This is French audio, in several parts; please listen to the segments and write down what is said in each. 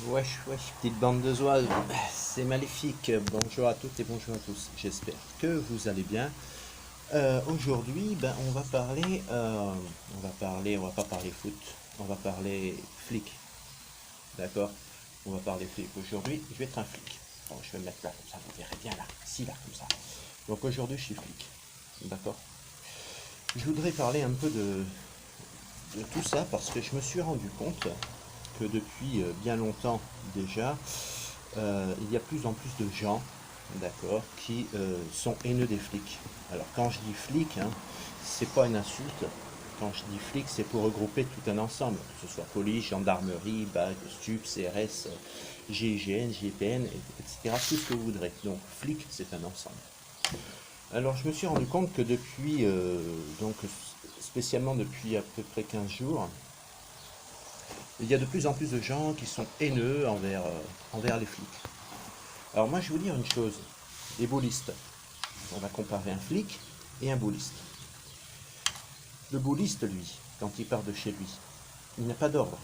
Wesh, wesh, petite bande de zouaves, c'est maléfique. Bonjour à toutes et bonjour à tous. J'espère que vous allez bien. Aujourd'hui, on va pas parler foot, on va parler flic, d'accord? On va parler flic. Aujourd'hui, je vais être un flic. Bon, je vais me mettre là, comme ça, vous verrez bien là, ici, là, comme ça. Donc aujourd'hui, je suis flic, d'accord? Je voudrais parler un peu de tout ça parce que je me suis rendu compte que depuis bien longtemps déjà, il y a plus en plus de gens, d'accord, qui sont haineux des flics. Alors quand je dis flic, hein, c'est pas une insulte. Quand je dis flic, c'est pour regrouper tout un ensemble, que ce soit police, gendarmerie, BAC, STUP, CRS, GIGN, GIPN, etc. Tout ce que vous voudrez. Donc flic, c'est un ensemble. Alors je me suis rendu compte que depuis, donc spécialement depuis à peu près 15 jours, il y a de plus en plus de gens qui sont haineux envers les flics. Alors moi je vais vous dire une chose, les boulistes, on va comparer un flic et un bouliste. Le bouliste, lui, quand il part de chez lui, il n'a pas d'ordre.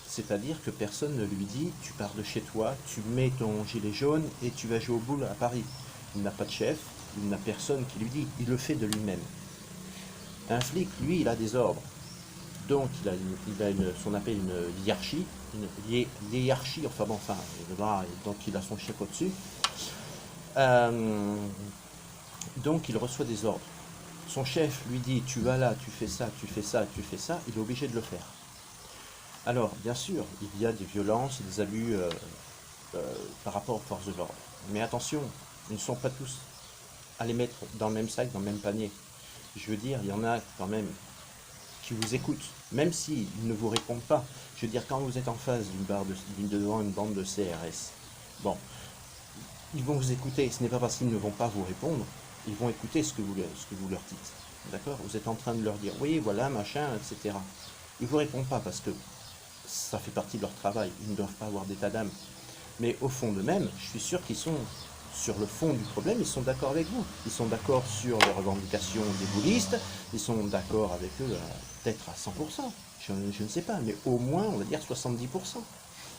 C'est-à-dire que personne ne lui dit tu pars de chez toi, tu mets ton gilet jaune et tu vas jouer au boule à Paris. Il n'a pas de chef, il n'a personne qui lui dit, il le fait de lui-même. Un flic, lui, il a des ordres. Donc ce qu'on appelle une hiérarchie, hiérarchie, enfin bon, enfin, donc il a son chef au-dessus. Euh, donc il reçoit des ordres. Son chef lui dit tu vas là, tu fais ça, tu fais ça, tu fais ça, il est obligé de le faire. Alors, bien sûr, il y a des violences, des abus par rapport aux forces de l'ordre. Mais attention, ils ne sont pas tous à les mettre dans le même sac, dans le même panier. Je veux dire, il y en a quand même qui vous écoutent, même s'ils ne vous répondent pas. Je veux dire, quand vous êtes en face devant une bande de CRS, bon, ils vont vous écouter. Ce n'est pas parce qu'ils ne vont pas vous répondre, ils vont écouter ce que vous leur dites. D'accord? Vous êtes en train de leur dire, oui, voilà, machin, etc. Ils ne vous répondent pas parce que ça fait partie de leur travail. Ils ne doivent pas avoir d'état d'âme. Mais au fond d'eux-mêmes, je suis sûr qu'ils sont sur le fond du problème, ils sont d'accord avec vous. Ils sont d'accord sur les revendications des bouddhistes, ils sont d'accord avec eux peut-être à 100%. Je ne sais pas, mais au moins, on va dire 70%.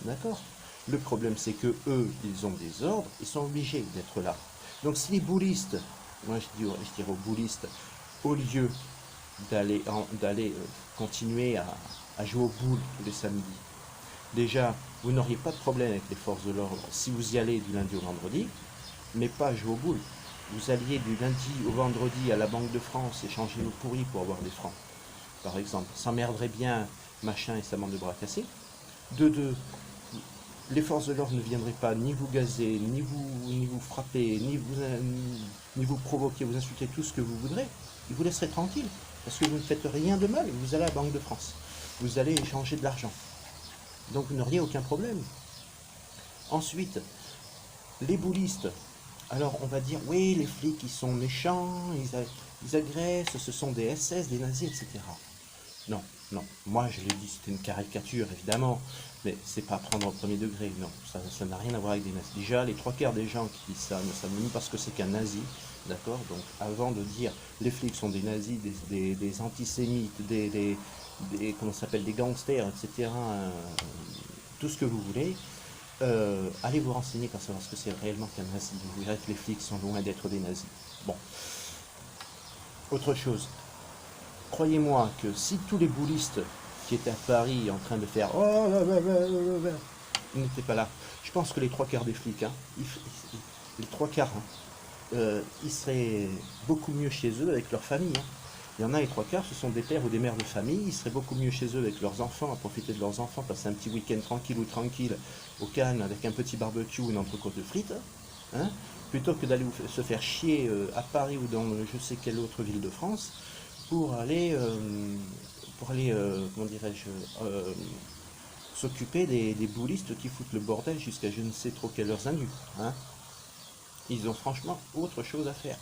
D'accord? Le problème, c'est que eux, ils ont des ordres, ils sont obligés d'être là. Donc si les bouddhistes, moi je dirais aux bouddhistes, au lieu d'aller continuer à jouer au boule tous les samedis, déjà, vous n'auriez pas de problème avec les forces de l'ordre si vous y allez du lundi au vendredi, mais pas jouer au boule. Vous alliez du lundi au vendredi à la Banque de France échanger nos pourris pour avoir des francs, par exemple. S'emmerderait bien machin et sa bande de bras cassés. De deux, les forces de l'ordre ne viendraient pas ni vous gazer, ni vous frapper, ni vous provoquer, vous insulter tout ce que vous voudrez. Ils vous laisseraient tranquille, parce que vous ne faites rien de mal. Vous allez à la Banque de France, vous allez échanger de l'argent. Donc vous n'auriez aucun problème. Ensuite, les boulistes. Alors on va dire, oui, les flics, ils sont méchants, ils agressent, ce sont des SS, des nazis, etc. Non, non, moi je l'ai dit, c'était une caricature, évidemment, mais c'est pas à prendre au premier degré, non, ça n'a rien à voir avec des nazis. Déjà, les trois quarts des gens qui disent ça ne savent même pas ce que c'est qu'un nazi, d'accord? Donc avant de dire les flics sont des nazis, des antisémites, comment ça s'appelle, des gangsters, etc., tout ce que vous voulez, allez vous renseigner pour savoir ce que c'est réellement qu'un nazi. Vous verrez que les flics sont loin d'être des nazis. Bon, autre chose. Croyez-moi que si tous les boulistes qui étaient à Paris en train de faire oh n'étaient pas là, je pense que les trois quarts des flics, hein, les trois quarts, hein, ils seraient beaucoup mieux chez eux avec leur famille. Hein. Il y en a les trois quarts, ce sont des pères ou des mères de famille, ils seraient beaucoup mieux chez eux avec leurs enfants, à profiter de leurs enfants, passer un petit week-end tranquille ou tranquille, au calme, avec un petit barbecue ou une entrecôte de frites, hein, plutôt que d'aller se faire chier à Paris ou dans je sais quelle autre ville de France, pour aller, comment dirais-je, s'occuper des boulistes qui foutent le bordel jusqu'à je ne sais trop quelle heure indue. Hein. Ils ont franchement autre chose à faire.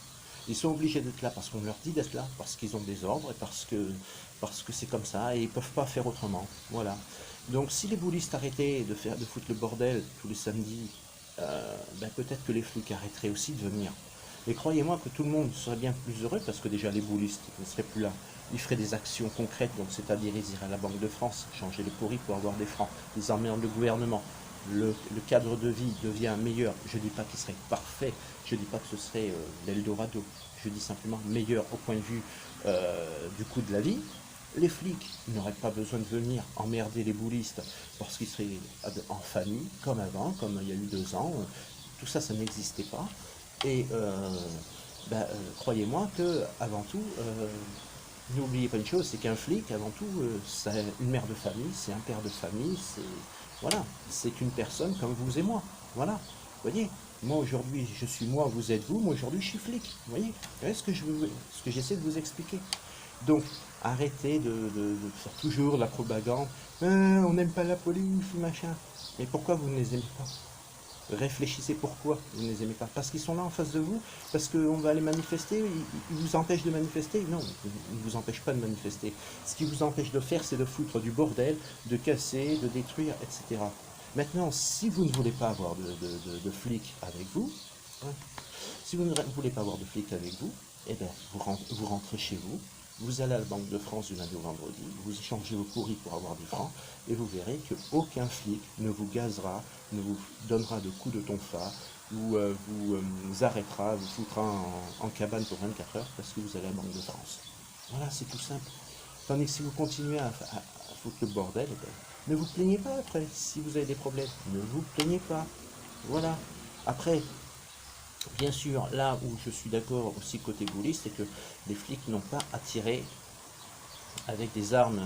Ils sont obligés d'être là parce qu'on leur dit d'être là, parce qu'ils ont des ordres et parce que c'est comme ça et ils ne peuvent pas faire autrement. Voilà. Donc si les boulistes arrêtaient de foutre le bordel tous les samedis, ben peut-être que les flics arrêteraient aussi de venir. Mais croyez-moi que tout le monde serait bien plus heureux parce que déjà les boulistes ne seraient plus là. Ils feraient des actions concrètes, donc c'est-à-dire ils iraient à la Banque de France, changer les pourris pour avoir des francs. Ils emmerdent le gouvernement. le cadre de vie devient meilleur, je ne dis pas qu'il serait parfait, je ne dis pas que ce serait l'Eldorado, je dis simplement meilleur au point de vue du coût de la vie, les flics n'auraient pas besoin de venir emmerder les boulistes parce qu'ils seraient en famille, comme avant, comme il y a eu 2 ans. Tout ça, ça n'existait pas. Et croyez-moi que, avant tout, n'oubliez pas une chose, c'est qu'un flic, avant tout, c'est une mère de famille, c'est un père de famille, voilà, c'est une personne comme vous et moi. Voilà, vous voyez, moi aujourd'hui, je suis moi, vous êtes vous, moi aujourd'hui, je suis flic. Vous voyez ce que j'essaie de vous expliquer. Donc, arrêtez de faire toujours la propagande. On n'aime pas la police, machin. Mais pourquoi vous ne les aimez pas? Réfléchissez pourquoi vous ne les aimez pas. Parce qu'ils sont là en face de vous, parce qu'on va aller manifester, ils vous empêchent de manifester. Non, ils ne vous empêchent pas de manifester. Ce qui vous empêche de faire, c'est de foutre du bordel, de casser, de détruire, etc. Maintenant, si vous ne voulez pas avoir de flics avec vous, hein, si vous ne voulez pas avoir de flics avec vous, eh bien, vous rentrez chez vous, vous allez à la Banque de France du lundi au vendredi, vous échangez vos courriers pour avoir du franc, et vous verrez qu'aucun flic ne vous gazera, ne vous donnera de coups de tonfa, ou vous arrêtera, vous foutra en cabane pour 24 heures parce que vous allez à la Banque de France. Voilà, c'est tout simple. Tandis que si vous continuez à foutre le bordel, eh bien, ne vous plaignez pas après. Si vous avez des problèmes, ne vous plaignez pas. Voilà. Après, bien sûr, là où je suis d'accord aussi côté bouliste, c'est que les flics n'ont pas à tirer avec des armes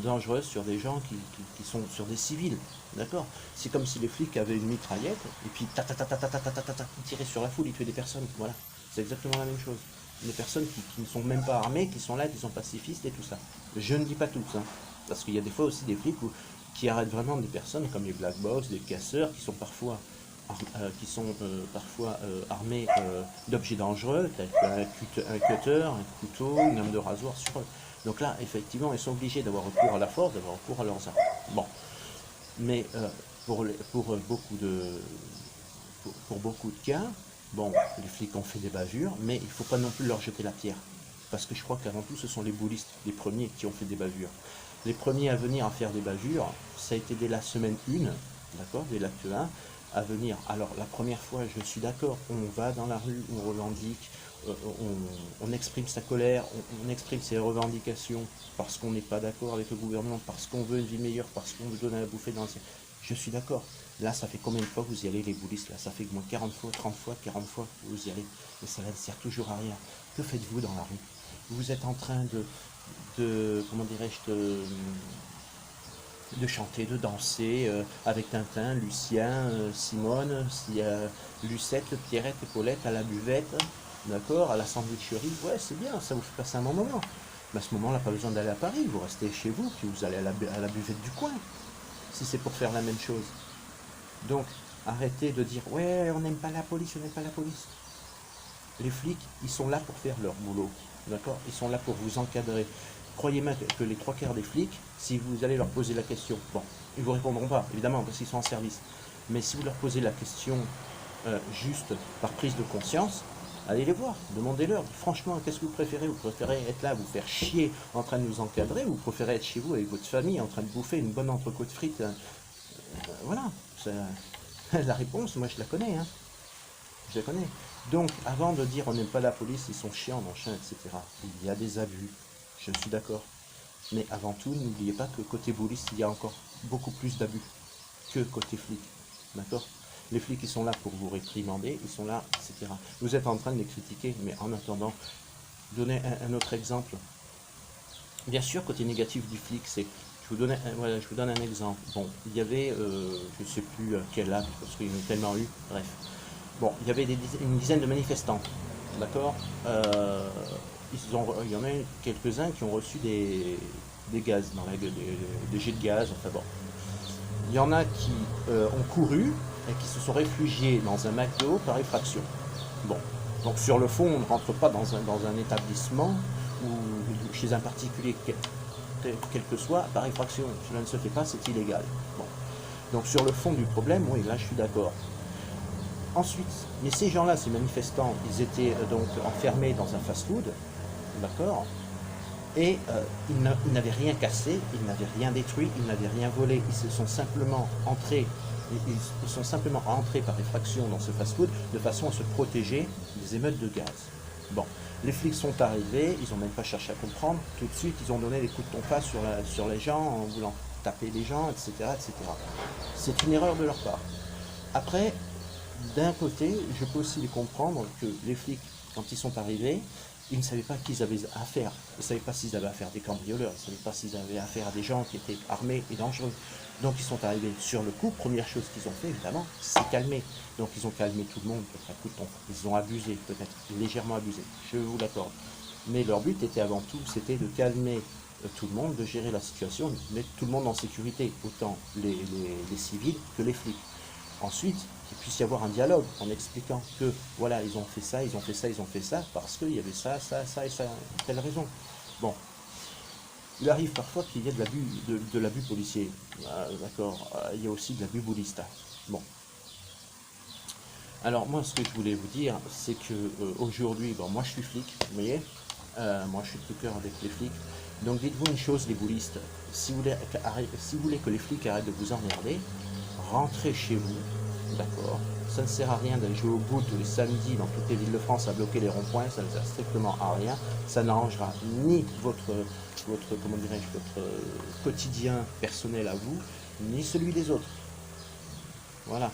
dangereuses sur des gens qui sont sur des civils, d'accord? C'est comme si les flics avaient une mitraillette et puis ils tiraient sur la foule, ils tuaient des personnes, voilà. C'est exactement la même chose. Des personnes qui ne sont même pas armées, qui sont là, qui sont pacifistes et tout ça. Je ne dis pas tous, hein, parce qu'il y a des fois aussi des flics qui arrêtent vraiment des personnes comme les black box, des casseurs, qui sont parfois armés d'objets dangereux, tels qu'un cutter, un couteau, une lame de rasoir sur eux. Donc là, effectivement, ils sont obligés d'avoir recours à la force, d'avoir recours à leurs armes. Bon, mais pour beaucoup de cas, bon, les flics ont fait des bavures, mais il ne faut pas non plus leur jeter la pierre. Parce que je crois qu'avant tout, ce sont les boulistes, les premiers qui ont fait des bavures. Les premiers à venir à faire des bavures, ça a été dès la semaine 1, d'accord, dès l'acte 1, à venir. Alors, la première fois, je suis d'accord, on va dans la rue, on revendique, on exprime sa colère, on exprime ses revendications parce qu'on n'est pas d'accord avec le gouvernement, parce qu'on veut une vie meilleure, parce qu'on veut donner à bouffer dans le ciel. Je suis d'accord. Là, ça fait combien de fois que vous y allez, les boulistes? Là, ça fait au moins 40 fois, 30 fois, 40 fois que vous y allez. Mais ça ne sert toujours à rien. Que faites-vous dans la rue? Vous êtes en train comment dirais-je, de chanter, de danser avec Tintin, Lucien, Simone, Lucette, Pierrette et Paulette à la buvette, d'accord, à la sandwicherie. Ouais, c'est bien, ça vous fait passer un bon moment. Mais à ce moment-là, pas besoin d'aller à Paris, vous restez chez vous, puis vous allez à la buvette du coin, si c'est pour faire la même chose. Donc, arrêtez de dire, ouais, on n'aime pas la police, on n'aime pas la police. Les flics, ils sont là pour faire leur boulot, d'accord? Ils sont là pour vous encadrer. Croyez-moi que les 3 quarts des flics, si vous allez leur poser la question, bon, ils ne vous répondront pas, évidemment, parce qu'ils sont en service. Mais si vous leur posez la question juste par prise de conscience, allez les voir, demandez-leur, franchement, qu'est-ce que vous préférez? Vous préférez être là, vous faire chier en train de nous encadrer, ou vous préférez être chez vous avec votre famille en train de bouffer une bonne entrecôte frite? Voilà, la réponse, moi je la connais, hein. Je la connais. Donc, avant de dire on n'aime pas la police, ils sont chiants, machin, etc., il y a des abus, je suis d'accord. Mais avant tout, n'oubliez pas que côté bouliste, il y a encore beaucoup plus d'abus que côté flic. D'accord? Les flics, ils sont là pour vous réprimander, ils sont là, etc. Vous êtes en train de les critiquer, mais en attendant, donnez un autre exemple. Bien sûr, côté négatif du flic, c'est... Je vous donne un exemple. Bon, il y avait, je ne sais plus quel âge, parce qu'il y en a tellement eu, bref. Bon, il y avait une dizaine de manifestants, d'accord, il y en a quelques-uns qui ont reçu des gaz, dans la gueule, des jets de gaz, enfin bon. Il y en a qui ont couru et qui se sont réfugiés dans un McDo par effraction. Bon, donc sur le fond, on ne rentre pas dans un établissement ou chez un particulier, quel que soit, par effraction. Cela ne se fait pas, c'est illégal. Bon. Donc sur le fond du problème, oui, là je suis d'accord. Ensuite, mais ces gens-là, ces manifestants, ils étaient donc enfermés dans un fast-food, d'accord, et ils n'avaient rien cassé, ils n'avaient rien détruit, ils n'avaient rien volé, ils se sont simplement entrés Ils sont simplement rentrés par effraction dans ce fast-food de façon à se protéger des émeutes de gaz. Bon, les flics sont arrivés, ils n'ont même pas cherché à comprendre. Tout de suite, ils ont donné des coups de tonfa sur les gens en voulant taper les gens, etc., etc. C'est une erreur de leur part. Après, d'un côté, je peux aussi les comprendre que les flics, quand ils sont arrivés, ils ne savaient pas qui ils avaient affaire. Ils ne savaient pas s'ils avaient affaire à des cambrioleurs, ils ne savaient pas s'ils avaient affaire à des gens qui étaient armés et dangereux. Donc ils sont arrivés sur le coup. Première chose qu'ils ont fait, évidemment, c'est calmer. Donc ils ont calmé tout le monde, peut-être un coup de tonfa. Ils ont abusé, peut-être légèrement abusé, je vous l'accorde. Mais leur but était avant tout, c'était de calmer tout le monde, de gérer la situation, de mettre tout le monde en sécurité, autant les civils que les flics. Ensuite, qu'il puisse y avoir un dialogue en expliquant que voilà, ils ont fait ça, ils ont fait ça, ils ont fait ça, parce qu'il y avait ça, ça, ça et ça, telle raison. Bon, il arrive parfois qu'il y ait de l'abus policier. D'accord, il y a aussi de l'abus boulista. Bon. Alors moi, ce que je voulais vous dire, c'est que aujourd'hui, bon, moi je suis flic, vous voyez, moi je suis de cœur avec les flics. Donc dites-vous une chose, les boulistes, si vous voulez que les flics arrêtent de vous emmerder, rentrez chez vous, d'accord. Ça ne sert à rien d'aller jouer au bout tous les samedis dans toutes les villes de France à bloquer les ronds-points, ça ne sert strictement à rien. Ça n'arrangera ni comment dirais-je, votre quotidien personnel à vous, ni celui des autres. Voilà.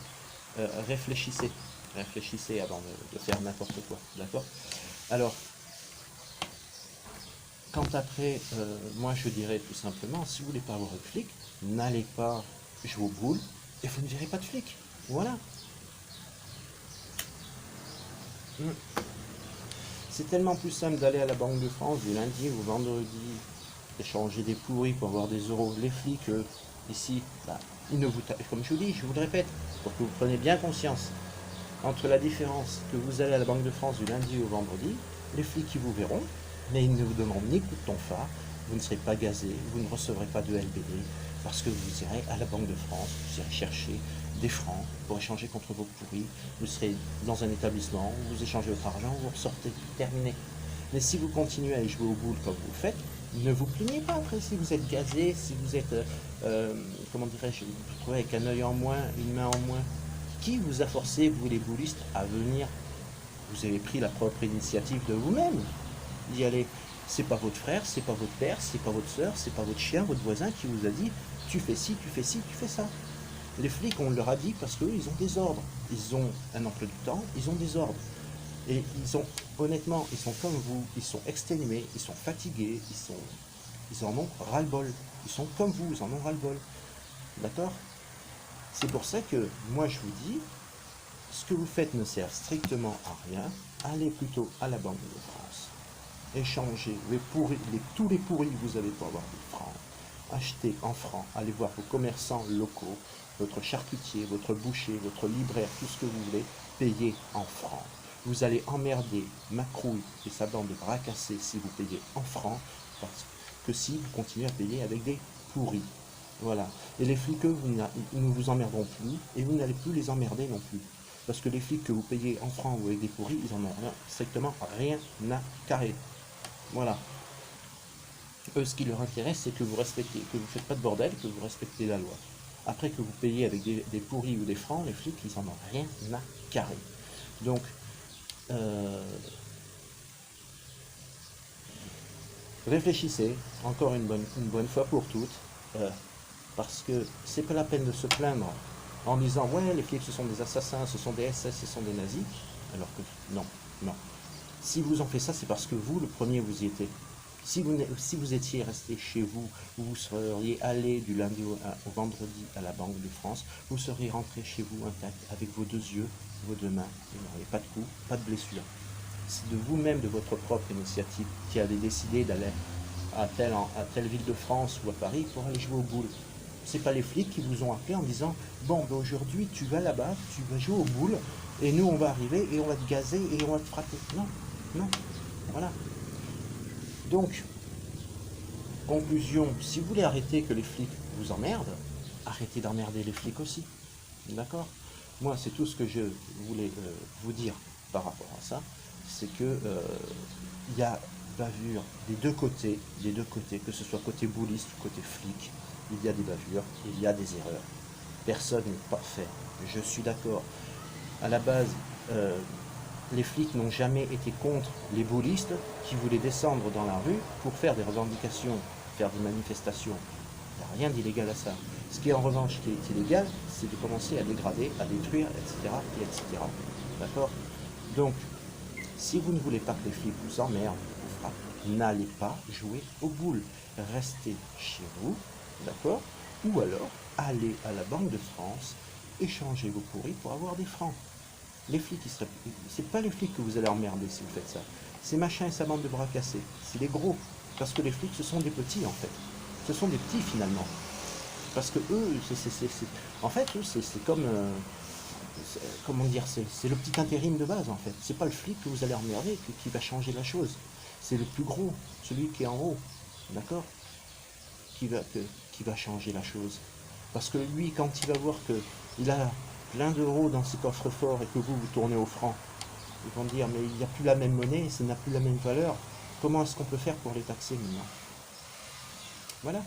Réfléchissez. Réfléchissez avant de faire n'importe quoi, d'accord. Alors, quant après, moi je dirais tout simplement, si vous voulez pas avoir de flic, n'allez pas jouer aux boules et vous ne verrez pas de flic. Voilà. C'est tellement plus simple d'aller à la Banque de France du lundi au vendredi, échanger des pourris pour avoir des euros. Les flics, ici, bah, ils ne vous comme je vous dis, je vous le répète, pour que vous preniez bien conscience, entre la différence que vous allez à la Banque de France du lundi au vendredi, les flics ils vous verront, mais ils ne vous demanderont ni coup de tonfa, vous ne serez pas gazé, vous ne recevrez pas de LBD, parce que vous irez à la Banque de France, vous irez chercher des francs pour échanger contre vos pourris, vous serez dans un établissement, vous échangez votre argent, vous ressortez, terminé. Mais si vous continuez à y jouer au boule comme vous le faites, ne vous plaignez pas après si vous êtes gazé, si vous êtes, comment dirais-je, vous vous trouvez avec un œil en moins, une main en moins. Qui vous a forcé, vous les boulistes, à venir? Vous avez pris la propre initiative de vous-même d'y aller. C'est pas votre frère, c'est pas votre père, c'est pas votre soeur, c'est pas votre chien, votre voisin qui vous a dit tu fais ci, tu fais ci, tu fais ça. Les flics, on leur a dit parce qu'eux, ils ont des ordres. Ils ont un emploi du temps, ils ont des ordres. Et ils ont, honnêtement, ils sont comme vous, ils sont exténués, ils sont fatigués, ils en ont ras-le-bol. Ils sont comme vous, ils en ont ras-le-bol. D'accord? C'est pour ça que moi je vous dis, ce que vous faites ne sert strictement à rien. Allez plutôt à la Banque de France. Échangez tous les pourris que vous avez pour avoir des francs. Achetez en francs. Allez voir vos commerçants locaux, votre charcutier, votre boucher, votre libraire, tout ce que vous voulez, payez en francs. Vous allez emmerder Macrouille et sa bande de bras cassés si vous payez en francs, parce que si vous continuez à payer avec des pourris. Voilà. Et les flics, ils ne vous emmerderont plus, et vous n'allez plus les emmerder non plus. Parce que les flics que vous payez en francs ou avec des pourris, ils en ont strictement rien à carrer. Voilà. Eux, ce qui leur intéresse, c'est que vous respectez, que vous ne faites pas de bordel, que vous respectez la loi. Après que vous payez avec des pourris ou des francs, les flics, ils en ont rien à carrer. Donc, réfléchissez, encore une bonne fois pour toutes, parce que c'est pas la peine de se plaindre en disant ouais, les flics ce sont des assassins, ce sont des SS, ce sont des nazis, alors que non, non. Si vous en faites ça, c'est parce que vous, le premier, vous y étiez. Si vous étiez resté chez vous, vous seriez allé du lundi au vendredi à la Banque de France, vous seriez rentré chez vous intact, avec vos deux yeux, vos deux mains, vous n'auriez pas de coups, pas de blessures. C'est de vous-même, de votre propre initiative, qui avez décidé d'aller à telle ville de France ou à Paris pour aller jouer au boule. C'est pas les flics qui vous ont appelé en disant bon, ben aujourd'hui tu vas là-bas, tu vas jouer au boule, et nous on va arriver et on va te gazer et on va te frapper. Non, non, voilà. Donc, conclusion, si vous voulez arrêter que les flics vous emmerdent, arrêtez d'emmerder les flics aussi. D'accord? Moi, c'est tout ce que je voulais vous dire par rapport à ça. C'est que il y a bavure des deux côtés, que ce soit côté bouliste ou côté flic, il y a des bavures, il y a des erreurs. Personne n'est parfait. Je suis d'accord. À la base, les flics n'ont jamais été contre les boulistes qui voulaient descendre dans la rue pour faire des revendications, faire des manifestations. Il n'y a rien d'illégal à ça. Ce qui est en revanche qui est illégal, c'est de commencer à dégrader, à détruire, etc. etc. D'accord? Donc, si vous ne voulez pas que les flics vous emmerdent, vous frappent, n'allez pas jouer aux boules. Restez chez vous, d'accord? Ou alors, allez à la Banque de France, échangez vos pourris pour avoir des francs. Les flics, c'est pas les flics que vous allez emmerder si vous faites ça. C'est machin et sa bande de bras cassés. C'est les gros. Parce que les flics, ce sont des petits, en fait. Ce sont des petits, finalement. Parce que eux, en fait, eux, c'est comme... comment dire, c'est le petit intérim de base, en fait. C'est pas le flic que vous allez emmerder qui va changer la chose. C'est le plus gros, celui qui est en haut. D'accord? Qui va changer la chose. Parce que lui, quand il va voir qu'il a plein d'euros dans ses coffres forts et que vous tournez au franc, ils vont dire, mais il n'y a plus la même monnaie, ça n'a plus la même valeur. Comment est-ce qu'on peut faire pour les taxer maintenant? Voilà.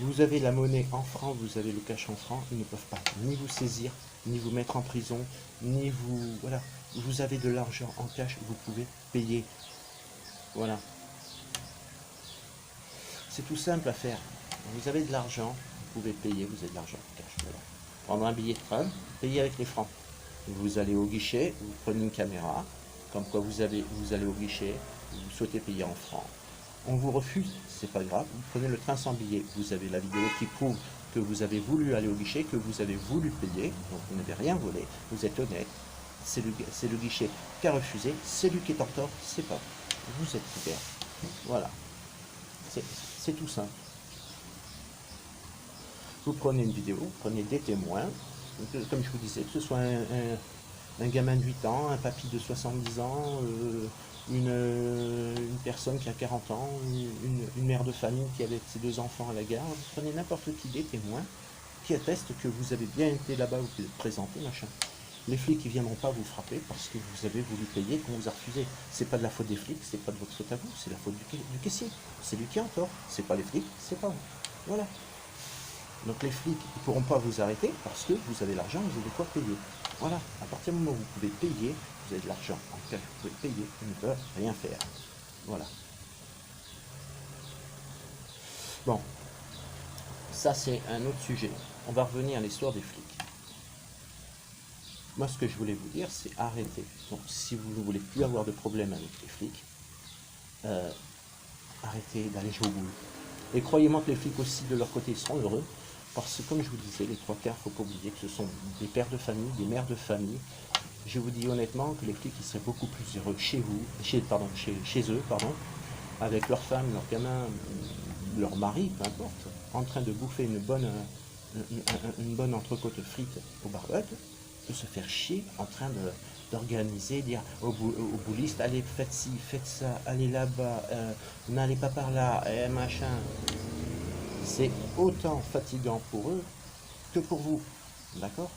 Vous avez la monnaie en francs, vous avez le cash en francs, ils ne peuvent pas ni vous saisir, ni vous mettre en prison, ni vous... Voilà. Vous avez de l'argent en cash, vous pouvez payer. Voilà. C'est tout simple à faire. Vous avez de l'argent, vous pouvez payer, vous avez de l'argent en cash. Voilà. Prendre un billet de train, payer avec les francs. Vous allez au guichet, vous prenez une caméra, comme quoi vous allez au guichet, vous souhaitez payer en francs. On vous refuse, c'est pas grave, vous prenez le train sans billet. Vous avez la vidéo qui prouve que vous avez voulu aller au guichet, que vous avez voulu payer, donc vous n'avez rien volé, vous êtes honnête. C'est le guichet qui a refusé, c'est lui qui est en tort, c'est pas vous. Vous êtes couvert. Voilà. C'est tout simple. Vous prenez une vidéo, vous prenez des témoins, comme je vous disais, que ce soit un gamin de 8 ans, un papy de 70 ans, une personne qui a 40 ans, une mère de famille qui avait ses 2 enfants à la gare. Vous prenez n'importe qui des témoins qui attestent que vous avez bien été là-bas, vous êtes présenté, machin. Les flics ne viendront pas vous frapper parce que vous avez voulu payer et qu'on vous a refusé. C'est pas de la faute des flics, c'est pas de votre faute à vous, c'est la faute du caissier. C'est lui qui a en tort. C'est pas les flics, c'est pas vous. Voilà. Donc les flics ne pourront pas vous arrêter parce que vous avez l'argent, vous avez quoi payer. Voilà, à partir du moment où vous pouvez payer, vous avez de l'argent en cash, vous pouvez payer, ils ne peuvent rien faire. Voilà. Bon, ça c'est un autre sujet. On va revenir à l'histoire des flics. Moi ce que je voulais vous dire, c'est arrêter. Donc si vous ne voulez plus avoir de problème avec les flics, arrêtez d'aller jouer au boule. Et croyez-moi que les flics aussi, de leur côté, ils seront heureux. Parce que, comme je vous disais, les 3 quarts, il ne faut pas oublier que ce sont des pères de famille, des mères de famille. Je vous dis honnêtement que les flics, ils seraient beaucoup plus heureux chez eux, avec leurs femmes, leurs gamins, leur mari, peu importe, en train de bouffer une bonne entrecôte frite au barbecue, que se faire chier en train d'organiser, dire aux boulistes, allez, faites ci, faites ça, allez là-bas, n'allez pas par là, machin. C'est autant fatigant pour eux que pour vous, d'accord?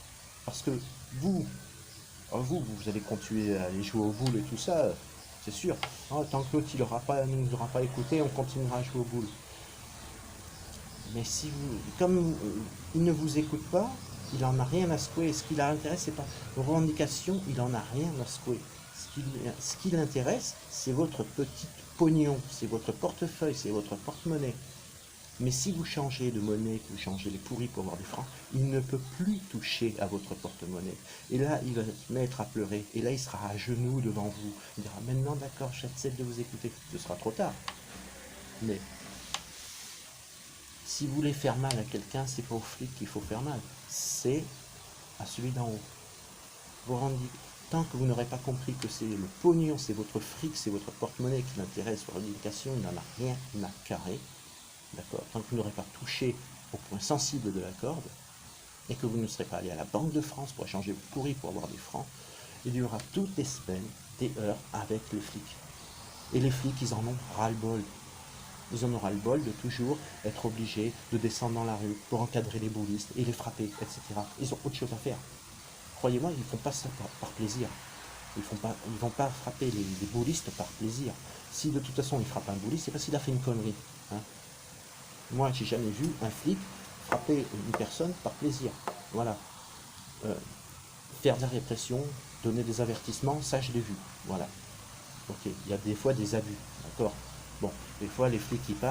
Parce que vous allez continuer à aller jouer au boule et tout ça, c'est sûr. Oh, tant que l'autre ne nous aura pas écouté, on continuera à jouer au boule. Mais si comme il ne vous écoute pas, il n'en a rien à secouer. Ce qui l'intéresse, c'est pas vos revendications, il n'en a rien à secouer. Ce qui l'intéresse, c'est votre petit pognon, c'est votre portefeuille, c'est votre porte-monnaie. Mais si vous changez de monnaie, que vous changez les pourris pour avoir des francs, il ne peut plus toucher à votre porte-monnaie. Et là, il va se mettre à pleurer. Et là, il sera à genoux devant vous. Il dira, maintenant, d'accord, j'accepte de vous écouter. Ce sera trop tard. Mais si vous voulez faire mal à quelqu'un, c'est pas au flic qu'il faut faire mal. C'est à celui d'en haut. Tant que vous n'aurez pas compris que c'est le pognon, c'est votre fric, c'est votre porte-monnaie qui l'intéresse, votre éducation, il n'en a rien à carrer. D'accord. Tant que vous n'aurez pas touché au point sensible de la corde, et que vous ne serez pas allé à la Banque de France pour échanger vos pourris pour avoir des francs, il y aura toutes les semaines des heures avec les flics. Et les flics, ils en ont ras-le-bol. Ils en ont ras-le-bol de toujours être obligés de descendre dans la rue pour encadrer les boulistes et les frapper, etc. Ils ont autre chose à faire. Croyez-moi, ils ne font pas ça par plaisir. Ils ne vont pas frapper les boulistes par plaisir. Si de toute façon il frappe un bouliste, c'est parce qu'il a fait une connerie. Hein. Moi, j'ai jamais vu un flic frapper une personne par plaisir. Voilà. Euh, Faire de la répression, donner des avertissements, ça je l'ai vu. Voilà. Ok. Il y a des fois des abus. D'accord. Bon, des fois les flics qui partent.